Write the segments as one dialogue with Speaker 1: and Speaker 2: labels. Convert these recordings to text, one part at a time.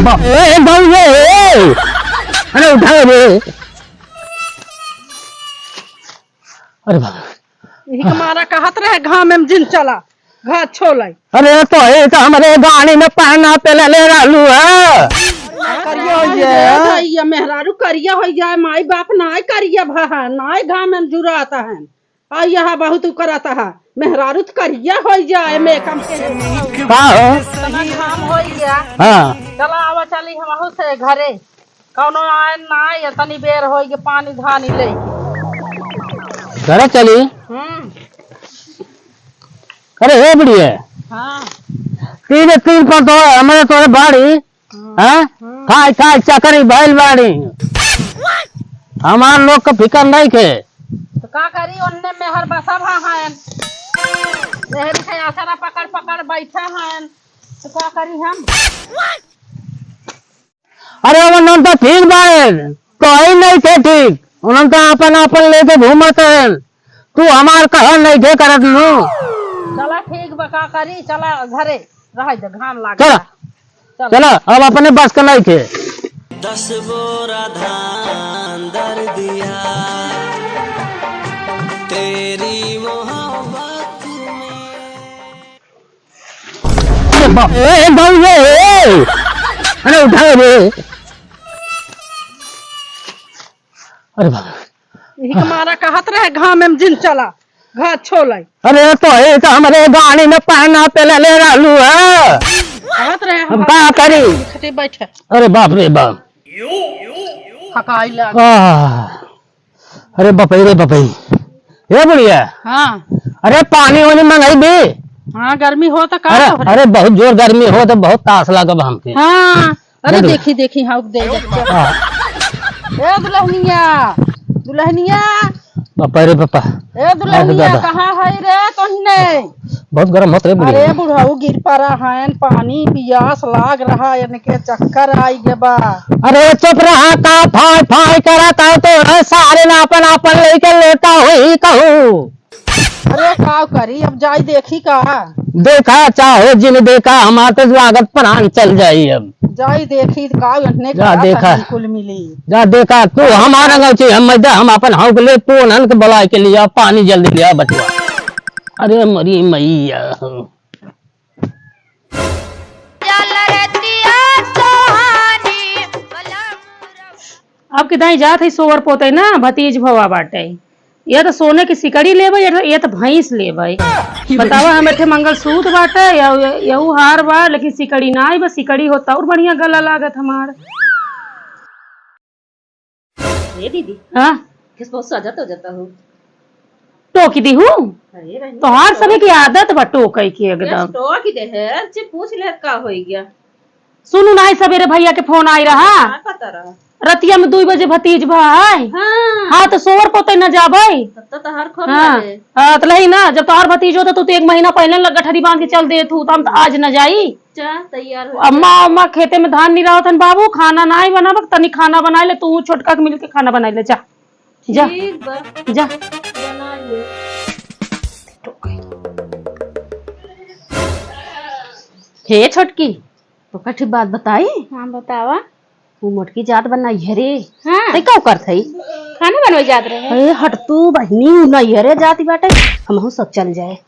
Speaker 1: अरे उठा रे। अरे बाबा
Speaker 2: हमारा कहत रहे घाम में जिन चला घा छोलाई।
Speaker 1: अरे तो ये तो हमारे गाड़ी में पहना पे ले रहलू है।
Speaker 2: करिया हो जाए मेहरारू करिया हो जाए माई बाप नाय करिया भा नाय घाम में जुराता है आ यह बहुत करता है मेहरारू तो करिया हो जाए मेकअप के घाम हो गया।
Speaker 1: हाँ
Speaker 2: चला आवा चली हम से घरे कौनो आए नाय तनी बेर हो गया पानी धानी ले
Speaker 1: घरे चली। अरे हे बढ़िया
Speaker 2: हाँ
Speaker 1: तीन तीन पर तो हमारे तोरे बाड़ी हाँ खाई खाई चकरी भैल बाड़ी हमार लोग का फिकर नहीं थे
Speaker 2: तो का करी उनने मेहर बसा है मेहर के आसरा पकड़ पकड़ बैठा है तो का करी हम।
Speaker 1: अरे उन्होंने तो ठीक बाड़े तो ही नहीं थे ठीक उन्होंने तो अपन लेके घूमते हैं तू हमार कहा नहीं थे करत नू।
Speaker 2: चला ठीक बका करी चला घरे रह जा घाम लाग
Speaker 1: चला चला अब अपने बस का नहीं थे।
Speaker 3: 10 बोरा धान दर दिया तेरी मोहब्बत
Speaker 1: में। अरे उठा रे। अरे बाबा
Speaker 2: हमारा कहत रहे घाम में जिन चला घा छोलाई।
Speaker 1: अरे तो ये तो हमारे गाड़ी में पहना पे ले रहलू है।
Speaker 2: कहत रहे
Speaker 1: हम क्या करी।
Speaker 2: खटे बैठे
Speaker 1: अरे बाप रे बाप
Speaker 2: थकाई लग।
Speaker 1: अरे बपई रे बपई ये बढ़िया।
Speaker 2: हाँ
Speaker 1: अरे पानी वानी मंगाई भी।
Speaker 2: हाँ गर्मी हो तो का
Speaker 1: अरे बहुत जोर गर्मी हो तो बहुत तास लगा हमके।
Speaker 2: हाँ अरे देखी देखी हाँ दे ए दुल्हनिया दुल्हनिया
Speaker 1: बापा रे बापा
Speaker 2: ए दुल्हनिया कहाँ है रे तोहने
Speaker 1: बहुत गर्म होता है।
Speaker 2: अरे बुढ़ाऊ गिर पड़ा है पानी पियास लाग रहा है इनके चक्कर आई गे बा।
Speaker 1: अरे चुप रहा का फाय फाय करा था तो सारे ना अपन लेकर लेता हुई कहूँ।
Speaker 2: अरे का करी अब जाई देखी का
Speaker 1: देखा चाहे जिन देखा हमारे तो लागत प्राण चल जाई अब
Speaker 2: जाई देखी का
Speaker 1: जा देखा
Speaker 2: कुल मिली
Speaker 1: जा देखा तू हमारा गाँव हम अपन हाउ ले तू नन के बुला के लिया पानी जल्दी लिया बचवा। अरे मरी मैया
Speaker 4: अब कितना जात है सोवर पोते ना भतीज भवा बाटे ये तो सोने की सिकड़ी लेबे ये तो भैंस लेबे बतावा हम इथे मंगलसूत्र बाटे यहू हार बा लेकिन सिकड़ी ना आई बस सिकड़ी होता और बढ़िया गला लागत हमार।
Speaker 5: ये दीदी
Speaker 4: हाँ
Speaker 5: किस बहुत सजाता हो जाता हूँ
Speaker 4: टोकी दी हूँ तो हर सभी की आदत बा टोकई की एकदम
Speaker 5: तो की दे है पूछ ले का हो गया।
Speaker 4: सुनू ना सवेरे भैया के फोन आई रहा
Speaker 5: पता रहा
Speaker 4: रतिया में 2 बजे भतीज भाई। हाँ तो सोवर पोते न जाबे
Speaker 5: तो हर खबर
Speaker 4: हाँ तो लही ना जब तोहर भतीज होता तो 1 महीना पहले गठरी बांध के चल दे तू तो हम तो आज न जाई
Speaker 5: तैयार
Speaker 4: अम्मा अम्मा खेते में धान नहीं रहा था बाबू खाना ना ही बना तनी खाना बना ले तू छोटका के मिल के खाना बना ले जा जा जा हे छोटकी तो कठी बात बताई।
Speaker 5: हाँ बतावा
Speaker 4: तू मोटकी जात बनाई है रे।
Speaker 5: हाँ
Speaker 4: ते का करत है
Speaker 5: खाना बनवे जात रहे
Speaker 4: अरे हट तू बहनी नहीं है रे जाती बाटे हमहू सब चल जाए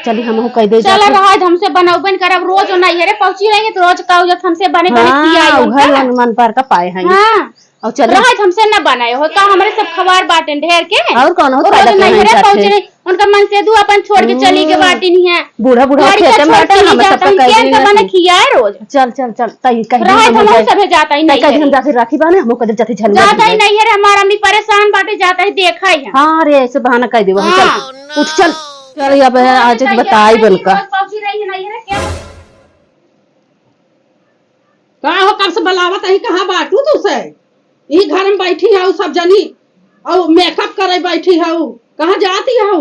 Speaker 4: चली हमहू कह दे
Speaker 5: चल रहा हमसे बनाऊबन करब रोज नहीं है रे पहुंची रहेंगे तो रोज का उजत हमसे बने
Speaker 4: घर मन पर का पाए हैं।
Speaker 5: हाँ
Speaker 4: और चल
Speaker 5: रात हमसे न बनाए हो तो हमारे सब खबर बाटन ढेर के
Speaker 4: और कौन हो
Speaker 5: रोज नहीं है रे पहुंचे नहीं उनका मन से दू अपन छोड़ के चली के बाटी नहीं है
Speaker 4: बूढ़ा बूढ़ा खेते में बैठे हम सब
Speaker 5: के बने खियाए रोज
Speaker 4: चल चल चल तई कहीं
Speaker 5: रात हम सब जाता ही नहीं
Speaker 4: कहीं हम जाके राखी बाने हम कदे जाते झल
Speaker 5: जाता ही नहीं है रे हमारा अम्मी परेशान बाटे जाता ही देखा ही है।
Speaker 4: हां रे ऐसे बहाना कह देबो चल उठ चल चल अब आज बताई बनका
Speaker 5: पहुंची रही नहीं है क्या
Speaker 2: का हो कब से बलावत है कहां बाटू तू से ई घर में बैठी है सब जनी और मेकअप करे बैठी है कहां जाती है।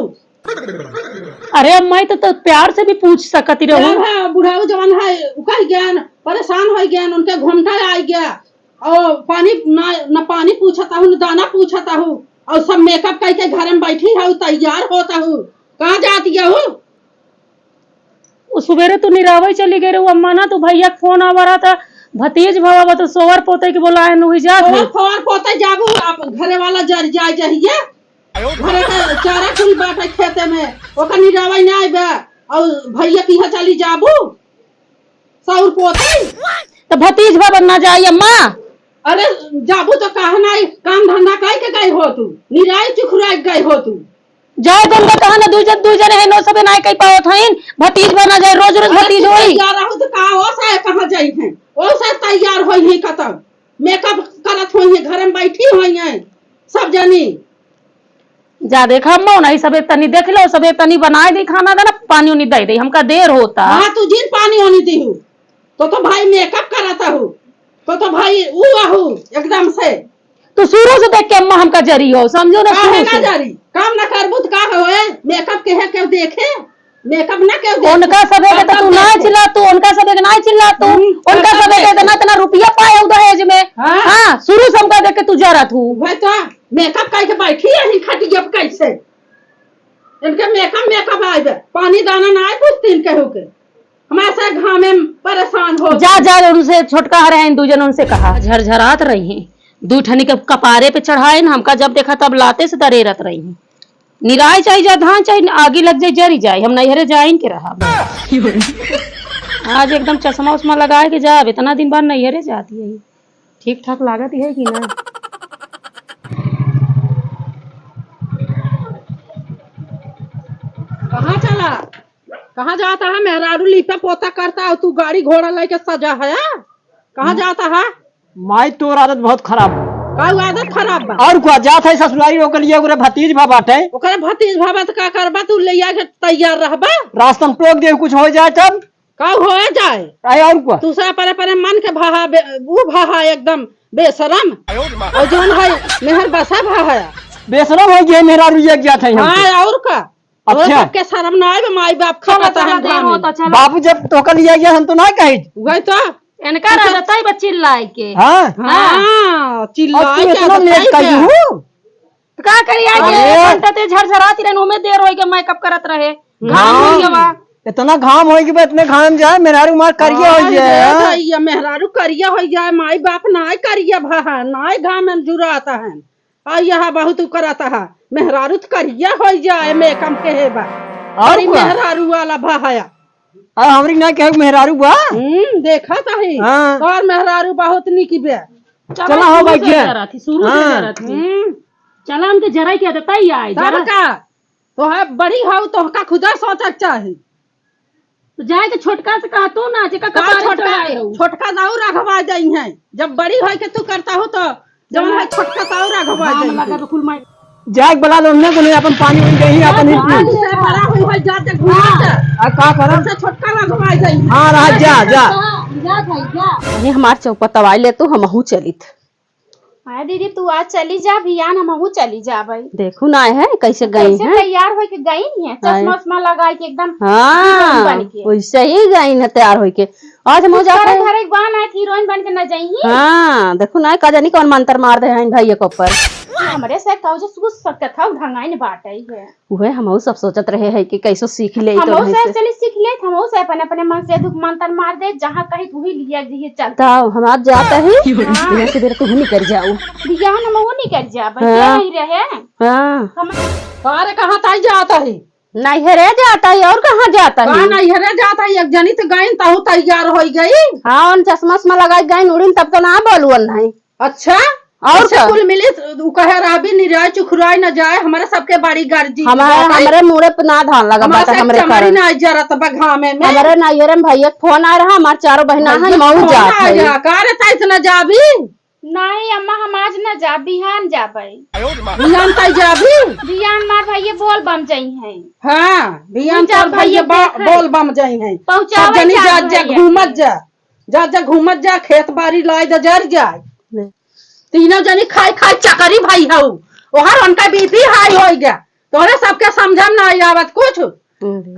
Speaker 4: अरे मैं तो प्यार से भी पूछ सकती रहूं
Speaker 2: बुढ़ाऊ जवान है कह गया परेशान हो गया उनके घूमता आ गया और पानी न पानी पूछता हूँ न दाना पूछता हूँ और सब मेकअप करके घर में बैठी है तैयार होता हूँ कहाँ जाती है
Speaker 4: सुबेरे तो निरावे चली गई रे अम्मा ना तो भैया फोन आवा रहा था भतीज भवा तो सोवर पोते के बोला है नुही जात है।
Speaker 2: फोर पोते जाबू आप घरे वाला जर जाए जहिए घरे के चारा कुल बाटे खेते में ओकर निरावई ना आइबे और भैया की चली जाबू सौर पोते
Speaker 4: तो भतीज भवा ना जाई अम्मा।
Speaker 2: अरे जाबू तो कहा नहीं काम धंधा काहे के गई हो तू निराई चुखराई गई हो तू
Speaker 4: जाए तुम तो कहा ना दू जन है नो सबे ना कई पावत हइन भतीज बना जाए रोज रोज भतीज होई
Speaker 2: जा रहा तो का ओ सा कहां जाई है ओ सा तैयार होई है कतब मेकअप करत होई है घर में बैठी होई है सब जनी
Speaker 4: जा देखा अम्मा नहीं सबे तनी देख लो सबे तनी बनाए दी खाना देना पानी उनी दे दे हमका देर होता।
Speaker 2: हां तू जिन पानी होनी दी हूं तो भाई मेकअप कराता हूं तो भाई वो आहू एकदम से
Speaker 4: तो शुरू से देख के अम्मा हमका जरी हो समझो ना शुरू
Speaker 2: ना
Speaker 4: से
Speaker 2: जारी काम ना करबू तो का होए मेकअप के है केव देखे मेकअप ना केव देखे
Speaker 4: उनका सबे के तो तू ना चिल्ला तू उनका सबे के ना चिल्ला तू उनका सबे के इतना रुपया पाए दहेज में। हां शुरू से हमका देख के तू जरा तू
Speaker 2: भाई तो मेकअप काहे के बैठी है खटिया पे कैसे इनके मेकअप आए पानी दाना ना आए कुछ दिन कहू के हमारे से घाम में परेशान हो
Speaker 4: जा जा उनसे छोटका रहे दू जन उनसे कहा झरझरात रही हैं दू ठनी के कपारे पे चढ़ाए ना हमका जब देखा तब लाते से दरेरत रही हैं निराय चाहिए जा धान चाहिए आगे लग जाए जरी जाए हम नैहरे जाइन के रहा आज एकदम चश्मा उस्मा लगाए के जा इतना दिन बाद नैहरे जाती है ठीक ठाक लागत है कि ना।
Speaker 2: कहाँ चला कहाँ जाता है मेहरारू लिपा पोता करता है तू गाड़ी घोड़ा लेके सजा है कहाँ जाता है
Speaker 1: माई तोर आदत बहुत खराब है।
Speaker 2: का आदत खराब बा
Speaker 1: और क्या जात है ससुरारी ओकर लिए ओकरे भतीज भा बाटे
Speaker 2: ओकरे भतीज भाबा तो का करबा तू ले आके तैयार रहबा
Speaker 1: रास्ता में टोक दे कुछ हो जाए तब
Speaker 2: का हो जाए
Speaker 1: आए और क्या
Speaker 2: तू से परे मन के भाहा वो भाहा एकदम बेशरम और जोन है मेहर बसा भाहा
Speaker 1: बेशरम हो गया मेरा रुइया गया था यहाँ
Speaker 2: हाँ और का
Speaker 1: अच्छा
Speaker 2: के शर्म ना आए माई बाप खाता है घर में
Speaker 1: बाबू जब टोकन लिया गया हम तो ना कही
Speaker 2: वही तो
Speaker 4: इनका रहता ही बच्ची लाई के
Speaker 1: हाँ
Speaker 2: हाँ चिल्लाए
Speaker 1: और तू इतना लेट
Speaker 2: क्या
Speaker 1: कही हूँ
Speaker 4: तो का करी आगे घंटा ते झरझराती रहे उमे देर होई के मेकअप करत रहे घाम होई के बा
Speaker 1: इतना घाम हो कि इतने घाम जाए मेहरारू मार करिए हो जाए
Speaker 2: ये मेहरारू करिया हो जाए माई बाप नाय करिया भा नाय घाम में जुराता है आ यहाँ बहुत कराता है मेहरारू तो करिया हो जाए मेकअप के है बा और मेहरारू वाला भाया
Speaker 1: हमरी ना कहे मेहरारू बा
Speaker 2: देखा था ही और मेहरारू बहुत निकी बे
Speaker 1: चला हो भाई क्या
Speaker 4: शुरू से जरा थी चला हम तो जरा क्या देता ही आए
Speaker 2: जरा का तो है बड़ी हो तो का खुदा सोचा चाहे
Speaker 4: तो जाए के छोटका से कहा तू ना जेका
Speaker 2: छोटका दाऊ रखवा जाई है जब बड़ी हो के तू करता हो तो जब है छोटका दाऊ रखवा जाई
Speaker 1: जाग बला लो ने तो अपन पानी उन गई अपन ही
Speaker 2: से बड़ा हुई हो जाते घूमत
Speaker 1: आ का करम
Speaker 2: से छोटका रखवा जाई
Speaker 1: हां रह जा जा
Speaker 2: ये हमार चौपा तवाई ले तू हमहू चलित
Speaker 5: हां दीदी तू आज चली जा बियान हमहू चली जा भाई
Speaker 2: देखू ना है कैसे गई है
Speaker 5: तैयार होके गई है चश्मा उस्मा लगा के एकदम
Speaker 2: हां वैसे ही गई है तैयार होके आज हम जा
Speaker 5: घर घर एक बान है हीरोइन बन के न जाई
Speaker 2: हां देखू ना का जानी कौन मंत्र मार दे हैं भैया के ऊपर
Speaker 5: हमरे से कहू जो सुस सकता था ढंगाई बाटई है
Speaker 2: उहे हमहू सब सोचत रहे है कि कैसे सीख ले तो
Speaker 5: हमहू से चली सीख ले हमहू से अपन अपने मन से दुख मंत्र मार दे जहां कहीं तू ही लिया दिए चल
Speaker 2: तो हम आज जाता है बिना से देर तू नहीं कर जाऊ
Speaker 5: बियान हमहू नहीं कर जा बस नहीं रहे
Speaker 2: हां
Speaker 5: हम
Speaker 2: कहां ताई जाता है नैहरे जाता है और कहाँ जाता है नैहरे जाता है एक जनी तो गई ताऊ तैयार हो गई हाँ चश्मा उस्मा लगाई गई उड़ीन तब तो ना बोलुअन नहीं अच्छा और कुल मिली कहे राबी निराय चुखराई न जाए हमारे सबके बाड़ी गर्जी हमारे मुड़े पे ना धान लगा हमरे कारण ना जरत बघा में हमारे नैहरे में भैया फोन आ रहा हमारे चारों बहना है मऊ जा कारे ताई न जाबी
Speaker 5: नहीं अम्मा हम आज न जा बिहान जा पाई
Speaker 2: बिहान ताई जाबी
Speaker 5: बिहान मार भैया बोल बम जाई है
Speaker 2: हाँ बिहान चार भैया बोल बम जाई है सब जनी जा घूमत जा घूमत जा खेत बाड़ी लाई द जर जाए तीनों जनी खाई खाई चकरी भाई हऊ ओहर उनका बीपी हाई हो गया तोरे सबके समझम ना आवत कुछ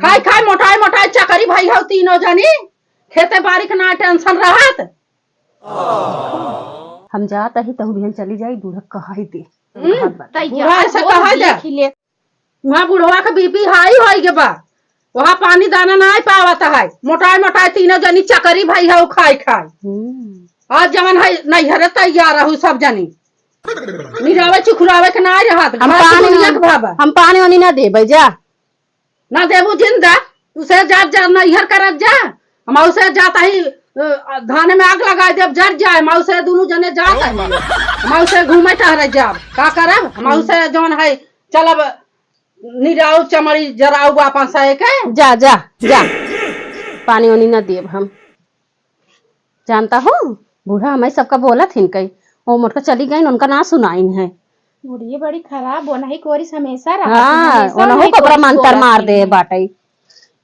Speaker 2: खाई खाई मोटाई मोटाई चकरी भाई हऊ तीनों जनी खेते बाड़ी के ना टेंशन रहत हम जाता ही तहु बिहन चली जाई बूढ़ा कहाई दे बूढ़ा से कहा जा वहाँ बूढ़वा का बीपी हाई हो गया बा वहाँ पानी दाना नहीं पावत है, मोटाई मोटाई तीनों जनी चकरी भाई है खाई खाई। आज जमन है नैहरे तैयार रहू सब जनी निरावे चुखुरावे के नहीं रहत।
Speaker 6: हम पानी वानी ना देबै जा
Speaker 2: ना देबू जिंदा उसे जा जा नैहर करत जा। हम उसे जाता ही धान में आग लगा देव जर जाए। हम उसे दोनों जने जाता है, हम उसे घूमे टहरे जाब का करब। हम उसे जौन है चलब निराऊ चमड़ी जराऊ वापस से के
Speaker 6: जा जा जा पानी वानी ना देब हम। जानता हो बूढ़ा हमें सबका बोला थी कई वो मोटका चली गई उनका ना सुनाइन है।
Speaker 5: बुढ़िया बड़ी खराब बोनाही कोरिस हमेशा रहा।
Speaker 6: हाँ उन्होंने कपड़ा मंतर मार दे बाटे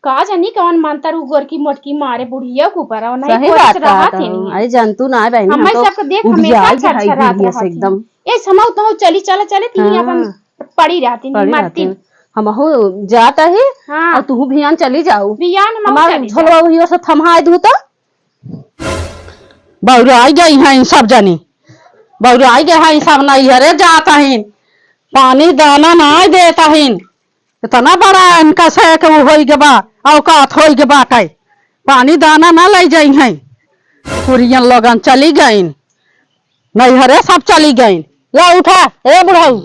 Speaker 5: का जानी कौन मंतर उगोर की मोटकी मारे बुढ़िया के ऊपर
Speaker 6: सही बात है। अरे जंतु ना है बहन
Speaker 5: हमें सबको देख हमेशा छरछरात
Speaker 6: एकदम
Speaker 5: ए समाउ तो चली चले चले तीन अपन पड़ी रहती मरती।
Speaker 6: हम हो जाता है
Speaker 5: हाँ।
Speaker 6: और तू भियान चली जाऊ
Speaker 5: बियान हम
Speaker 6: हमार
Speaker 5: चली
Speaker 6: झोलवा हुई से थमाए दू तो
Speaker 2: बौराई गई हैं सब जनी, बौराई गए हैं सब नैहरे जाता है, पानी दाना नहीं देता है। इतना बड़ा इनका से के हो के बा औकात हो के बाटे पानी दाना ना ले जाई हैं। कुरियन लोगन चली गई नैहरे सब चली गई। ला उठा ए बुढ़ाऊ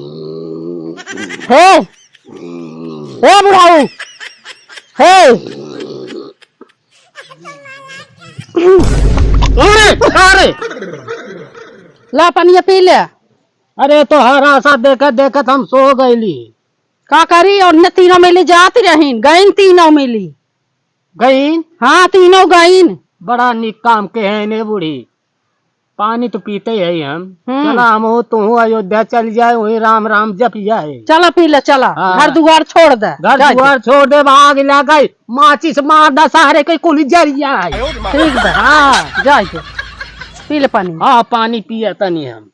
Speaker 2: हे ए बुढ़ाऊ हे
Speaker 1: अरे
Speaker 2: ला पानी पी ले।
Speaker 1: अरे तो हरा सा देखत देखत हम सो गईली।
Speaker 2: का करी और न तीनों मिली जाती रहीन गईन तीनों मिली
Speaker 1: गईन
Speaker 2: हाँ तीनों गईन।
Speaker 1: बड़ा निक काम के है ने बूढ़ी। पानी तो पीते ही हम। चला हम हो तू अयोध्या चल जाए वही राम राम जप जाए।
Speaker 2: चला पी ले चला।
Speaker 1: हाँ।
Speaker 2: घर दुआर छोड़ दे
Speaker 1: घर दुआर छोड़ दे आग लगा माचिस मार दा सारे के कुल जल जाए।
Speaker 2: ठीक बा
Speaker 1: हाँ
Speaker 2: जाए पी ले पानी।
Speaker 1: हाँ पानी पिया तनी हम।